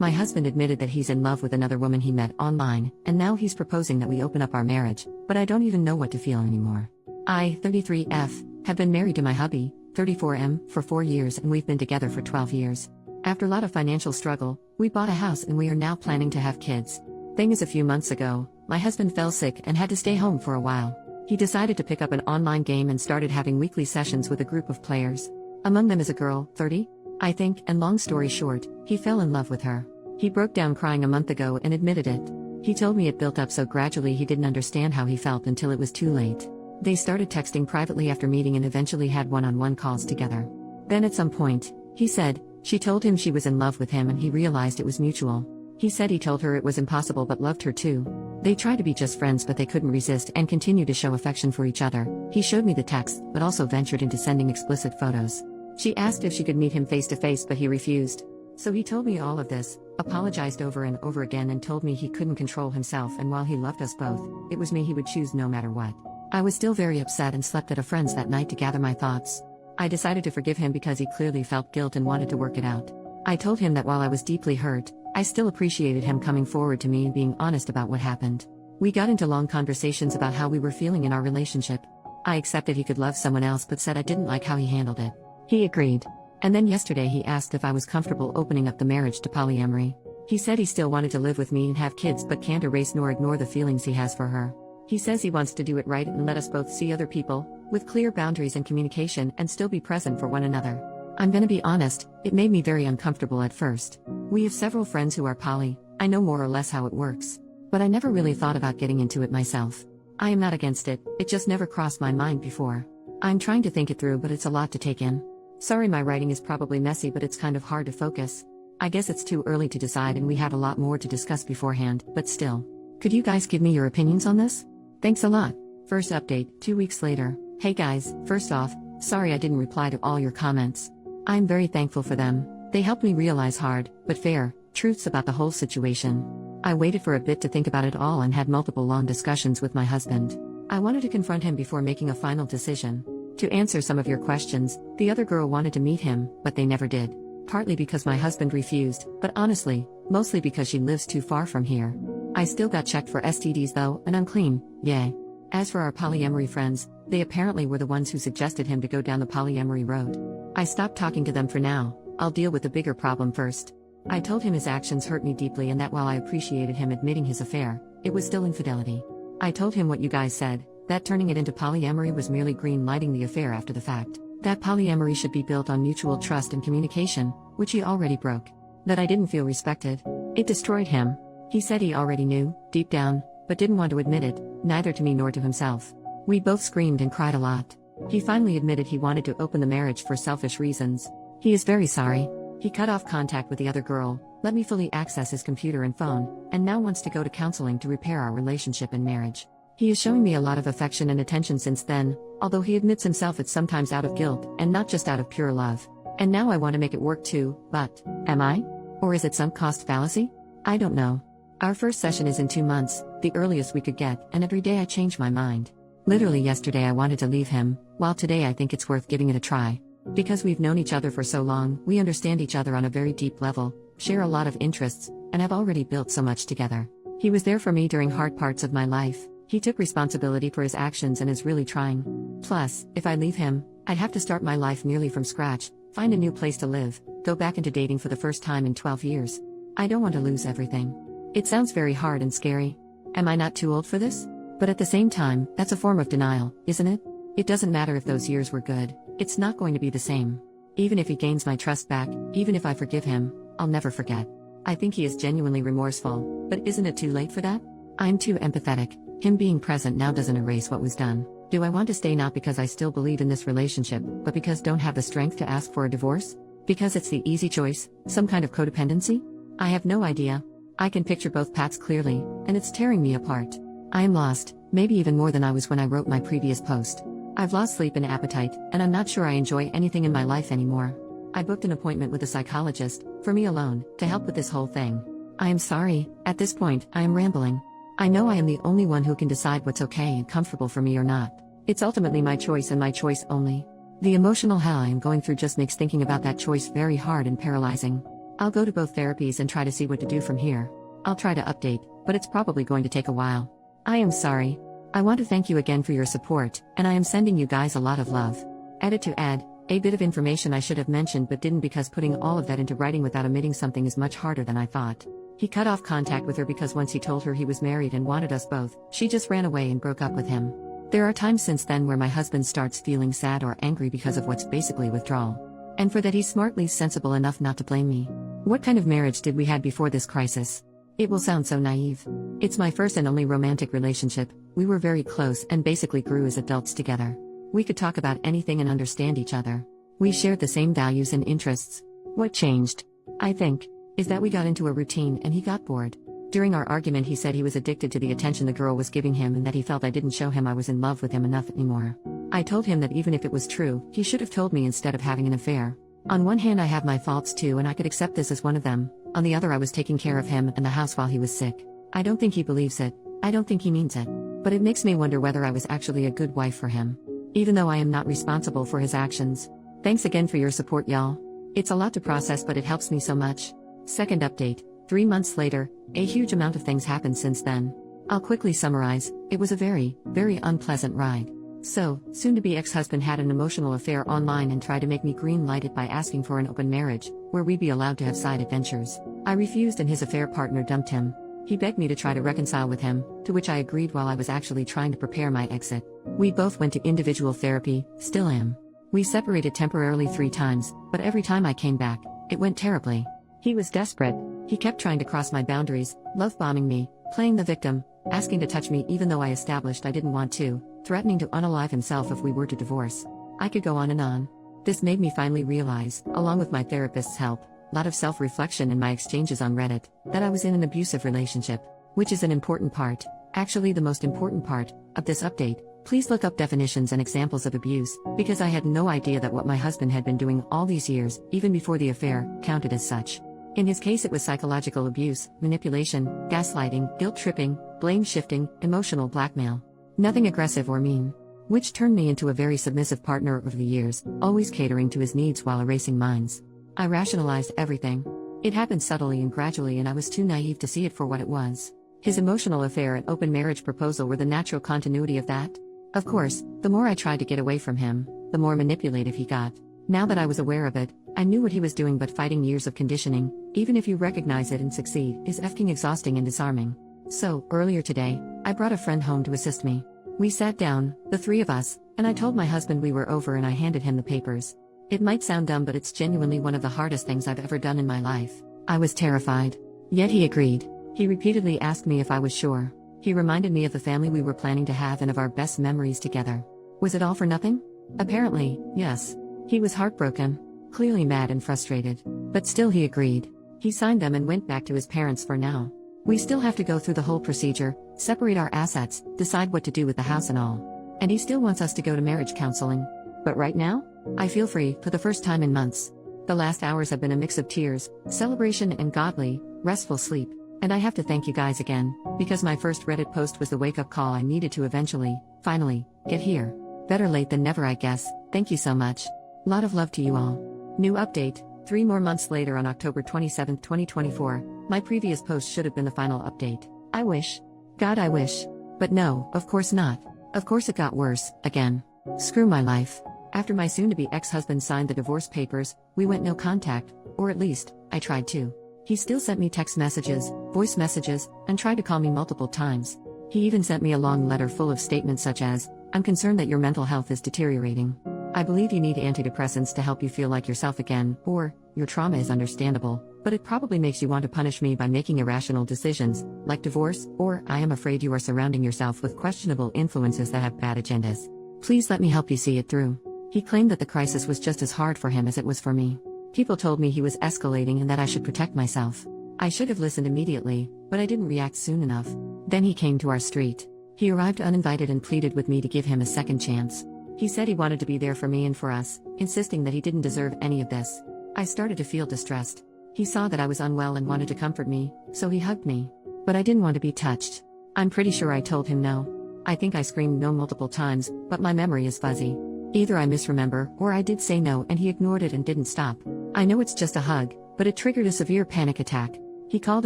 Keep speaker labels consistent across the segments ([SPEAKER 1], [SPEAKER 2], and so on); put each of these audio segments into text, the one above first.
[SPEAKER 1] My husband admitted that he's in love with another woman he met online, and now he's proposing that we open up our marriage, but I don't even know what to feel anymore. I, 33F, have been married to my hubby, 34M, for 4 years, and we've been together for 12 years. After a lot of financial struggle, we bought a house and we are now planning to have kids. Thing is, a few months ago, my husband fell sick and had to stay home for a while. He decided to pick up an online game and started having weekly sessions with a group of players. Among them is a girl, 30, I think, and long story short, he fell in love with her. He broke down crying a month ago and admitted it. He told me it built up so gradually he didn't understand how he felt until it was too late. They started texting privately after meeting and eventually had one-on-one calls together. Then at some point, he said, she told him she was in love with him and he realized it was mutual. He said he told her it was impossible but loved her too. They tried to be just friends but they couldn't resist and continued to show affection for each other. He showed me the text but also ventured into sending explicit photos. She asked if she could meet him face to face but he refused. So he told me all of this, apologized over and over again and told me he couldn't control himself, and while he loved us both, it was me he would choose no matter what. I was still very upset and slept at a friend's that night to gather my thoughts. I decided to forgive him because he clearly felt guilt and wanted to work it out. I told him that while I was deeply hurt, I still appreciated him coming forward to me and being honest about what happened. We got into long conversations about how we were feeling in our relationship. I accepted he could love someone else but said I didn't like how he handled it. He agreed. And then yesterday he asked if I was comfortable opening up the marriage to polyamory. He said he still wanted to live with me and have kids but can't erase nor ignore the feelings he has for her. He says he wants to do it right and let us both see other people, with clear boundaries and communication, and still be present for one another. I'm gonna be honest, it made me very uncomfortable at first. We have several friends who are poly, I know more or less how it works. But I never really thought about getting into it myself. I am not against it, it just never crossed my mind before. I'm trying to think it through but it's a lot to take in. Sorry my writing is probably messy but it's kind of hard to focus. I guess it's too early to decide and we have a lot more to discuss beforehand, but still. Could you guys give me your opinions on this? Thanks a lot. First update, 2 weeks later. Hey guys, first off, sorry I didn't reply to all your comments. I'm very thankful for them. They helped me realize hard, but fair, truths about the whole situation. I waited for a bit to think about it all and had multiple long discussions with my husband. I wanted to confront him before making a final decision. To answer some of your questions, the other girl wanted to meet him, but they never did. Partly because my husband refused, but honestly, mostly because she lives too far from here. I still got checked for STDs though, and I'm clean, yay. As for our polyamory friends, they apparently were the ones who suggested him to go down the polyamory road. I stopped talking to them for now, I'll deal with the bigger problem first. I told him his actions hurt me deeply and that while I appreciated him admitting his affair, it was still infidelity. I told him what you guys said, that turning it into polyamory was merely green-lighting the affair after the fact. That polyamory should be built on mutual trust and communication, which he already broke. That I didn't feel respected. It destroyed him. He said he already knew, deep down, but didn't want to admit it, neither to me nor to himself. We both screamed and cried a lot. He finally admitted he wanted to open the marriage for selfish reasons. He is very sorry. He cut off contact with the other girl, let me fully access his computer and phone, and now wants to go to counseling to repair our relationship and marriage. He is showing me a lot of affection and attention since then, although he admits himself it's sometimes out of guilt, and not just out of pure love. And now I want to make it work too, but, am I? Or is it sunk cost fallacy? I don't know. Our first session is in 2 months, the earliest we could get, and every day I change my mind. Literally yesterday I wanted to leave him, while today I think it's worth giving it a try. Because we've known each other for so long, we understand each other on a very deep level, share a lot of interests, and have already built so much together. He was there for me during hard parts of my life. He took responsibility for his actions and is really trying. Plus, if I leave him, I'd have to start my life nearly from scratch, find a new place to live, go back into dating for the first time in 12 years. I don't want to lose everything. It sounds very hard and scary. Am I not too old for this? But at the same time, that's a form of denial, isn't it? It doesn't matter if those years were good, it's not going to be the same. Even if he gains my trust back, even if I forgive him, I'll never forget. I think he is genuinely remorseful, but isn't it too late for that? I'm too empathetic. Him being present now doesn't erase what was done. Do I want to stay not because I still believe in this relationship, but because don't have the strength to ask for a divorce? Because it's the easy choice, some kind of codependency? I have no idea. I can picture both paths clearly, and it's tearing me apart. I am lost, maybe even more than I was when I wrote my previous post. I've lost sleep and appetite, and I'm not sure I enjoy anything in my life anymore. I booked an appointment with a psychologist, for me alone, to help with this whole thing. I am sorry, at this point, I am rambling. I know I am the only one who can decide what's okay and comfortable for me or not. It's ultimately my choice and my choice only. The emotional hell I am going through just makes thinking about that choice very hard and paralyzing. I'll go to both therapies and try to see what to do from here. I'll try to update, but it's probably going to take a while. I am sorry. I want to thank you again for your support, and I am sending you guys a lot of love. Edit to add, a bit of information I should have mentioned but didn't because putting all of that into writing without omitting something is much harder than I thought. He cut off contact with her because once he told her he was married and wanted us both, she just ran away and broke up with him. There are times since then where my husband starts feeling sad or angry because of what's basically withdrawal. And for that he's smartly sensible enough not to blame me. What kind of marriage did we had before this crisis? It will sound so naive. It's my first and only romantic relationship. We were very close and basically grew as adults together. We could talk about anything and understand each other. We shared the same values and interests. What changed, I think, is that we got into a routine and he got bored. During our argument he said he was addicted to the attention the girl was giving him and that he felt I didn't show him I was in love with him enough anymore. I told him that even if it was true, he should have told me instead of having an affair. On one hand I have my faults too and I could accept this as one of them, on the other I was taking care of him and the house while he was sick. I don't think he believes it, I don't think he means it. But it makes me wonder whether I was actually a good wife for him. Even though I am not responsible for his actions. Thanks again for your support y'all. It's a lot to process but it helps me so much. Second update, 3 months later, a huge amount of things happened since then. I'll quickly summarize, it was a very, very unpleasant ride. So, soon-to-be ex-husband had an emotional affair online and tried to make me green-light it by asking for an open marriage, where we'd be allowed to have side adventures. I refused and his affair partner dumped him. He begged me to try to reconcile with him, to which I agreed while I was actually trying to prepare my exit. We both went to individual therapy, still am. We separated temporarily 3 times, but every time I came back, it went terribly. He was desperate. He kept trying to cross my boundaries, love-bombing me, playing the victim, asking to touch me even though I established I didn't want to, threatening to unalive himself if we were to divorce. I could go on and on. This made me finally realize, along with my therapist's help, a lot of self-reflection in my exchanges on Reddit, that I was in an abusive relationship, which is an important part, actually the most important part, of this update. Please look up definitions and examples of abuse, because I had no idea that what my husband had been doing all these years, even before the affair, counted as such. In his case it was psychological abuse, manipulation, gaslighting, guilt-tripping, blame-shifting, emotional blackmail. Nothing aggressive or mean. Which turned me into a very submissive partner over the years, always catering to his needs while erasing mine. I rationalized everything. It happened subtly and gradually and I was too naive to see it for what it was. His emotional affair and open marriage proposal were the natural continuity of that. Of course, the more I tried to get away from him, the more manipulative he got. Now that I was aware of it, I knew what he was doing, but fighting years of conditioning, even if you recognize it and succeed, is effing exhausting and disarming. So, earlier today, I brought a friend home to assist me. We sat down, the 3 of us, and I told my husband we were over and I handed him the papers. It might sound dumb but it's genuinely one of the hardest things I've ever done in my life. I was terrified. Yet he agreed. He repeatedly asked me if I was sure. He reminded me of the family we were planning to have and of our best memories together. Was it all for nothing? Apparently, yes. He was heartbroken, clearly mad and frustrated. But still he agreed. He signed them and went back to his parents for now. We still have to go through the whole procedure, separate our assets, decide what to do with the house and all. And he still wants us to go to marriage counseling. But right now, I feel free, for the first time in months. The last hours have been a mix of tears, celebration and godly, restful sleep. And I have to thank you guys again, because my first Reddit post was the wake-up call I needed to eventually, finally, get here. Better late than never I guess. Thank you so much. Lot of love to you all. New update, 3 more months later on October 27, 2024, my previous post should have been the final update. I wish. God I wish. But no, of course not. Of course it got worse, again. Screw my life. After my soon-to-be ex-husband signed the divorce papers, we went no contact, or at least, I tried to. He still sent me text messages, voice messages, and tried to call me multiple times. He even sent me a long letter full of statements such as, "I'm concerned that your mental health is deteriorating. I believe you need antidepressants to help you feel like yourself again," or, "Your trauma is understandable, but it probably makes you want to punish me by making irrational decisions, like divorce," or, "I am afraid you are surrounding yourself with questionable influences that have bad agendas. Please let me help you see it through." He claimed that the crisis was just as hard for him as it was for me. People told me he was escalating and that I should protect myself. I should have listened immediately, but I didn't react soon enough. Then he came to our street. He arrived uninvited and pleaded with me to give him a second chance. He said he wanted to be there for me and for us, insisting that he didn't deserve any of this. I started to feel distressed. He saw that I was unwell and wanted to comfort me, so he hugged me. But I didn't want to be touched. I'm pretty sure I told him no. I think I screamed no multiple times, but my memory is fuzzy. Either I misremember, or I did say no and he ignored it and didn't stop. I know it's just a hug, but it triggered a severe panic attack. He called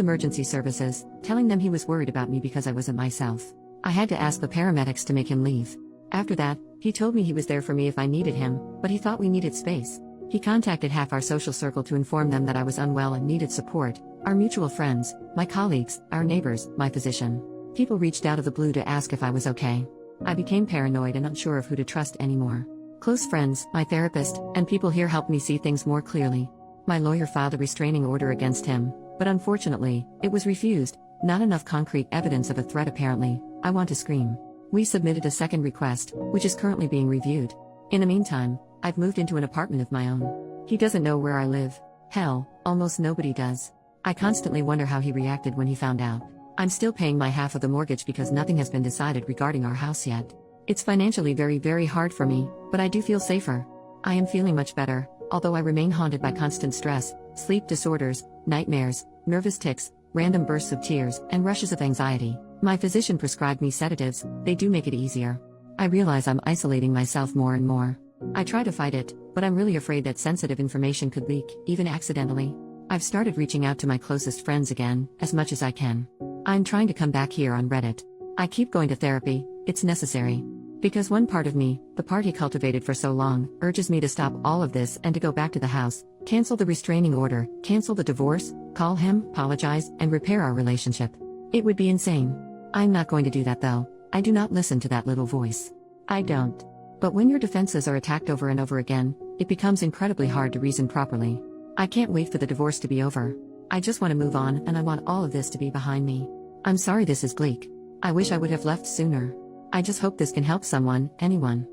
[SPEAKER 1] emergency services, telling them he was worried about me because I wasn't myself. I had to ask the paramedics to make him leave. After that, he told me he was there for me if I needed him, but he thought we needed space. He contacted half our social circle to inform them that I was unwell and needed support: our mutual friends, my colleagues, our neighbors, my physician. People reached out of the blue to ask if I was okay. I became paranoid and unsure of who to trust anymore. Close friends, my therapist, and people here helped me see things more clearly. My lawyer filed a restraining order against him, but unfortunately, it was refused. Not enough concrete evidence of a threat apparently. I want to scream. We submitted a second request, which is currently being reviewed. In the meantime, I've moved into an apartment of my own. He doesn't know where I live. Hell, almost nobody does. I constantly wonder how he reacted when he found out. I'm still paying my half of the mortgage because nothing has been decided regarding our house yet. It's financially very hard for me, but I do feel safer. I am feeling much better, although I remain haunted by constant stress, sleep disorders, nightmares, nervous tics, random bursts of tears, and rushes of anxiety. My physician prescribed me sedatives. They do make it easier. I realize I'm isolating myself more and more. I try to fight it, but I'm really afraid that sensitive information could leak, even accidentally. I've started reaching out to my closest friends again, as much as I can. I'm trying to come back here on Reddit. I keep going to therapy, it's necessary. Because one part of me, the part he cultivated for so long, urges me to stop all of this and to go back to the house, cancel the restraining order, cancel the divorce, call him, apologize, and repair our relationship. It would be insane. I'm not going to do that though. I do not listen to that little voice. I don't. But when your defenses are attacked over and over again, it becomes incredibly hard to reason properly. I can't wait for the divorce to be over. I just want to move on and I want all of this to be behind me. I'm sorry this is bleak. I wish I would have left sooner. I just hope this can help someone, anyone.